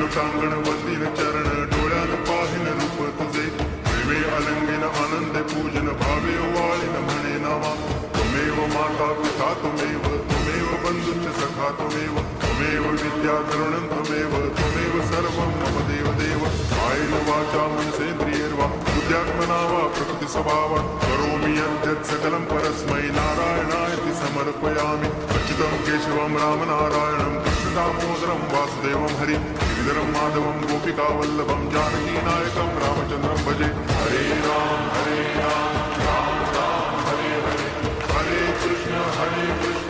लोटांगण वंदिन चरण डोळ्यान पाहिन रूप तुझे प्रेमे अलंगिन आनंद पूजन भावे वाळीन म्हणे नावा त्वमेव माता पिता त्वमेव त्वमेव बंधुश्च सखा त्वमेव त्वमेव विद्या करुणं त्वमेव सर्वं मम देव देव कायेन वाचा मनसेन्द्रियैर्वा बुद्ध्यात्मना वा प्रकृति स्वभावा करोमि यद्यत् सकलं परस्मै नारायणायति समर्पयामि अच्युतं केशवं रामनारायणं कृष्णदामोदरं वासुदेवं हरि गिरिधरं माधवं गोपिकावल्लभं जानकीनायकं रामचन्द्रं भजे हरे राम राम राम हरे हरे हरे कृष्ण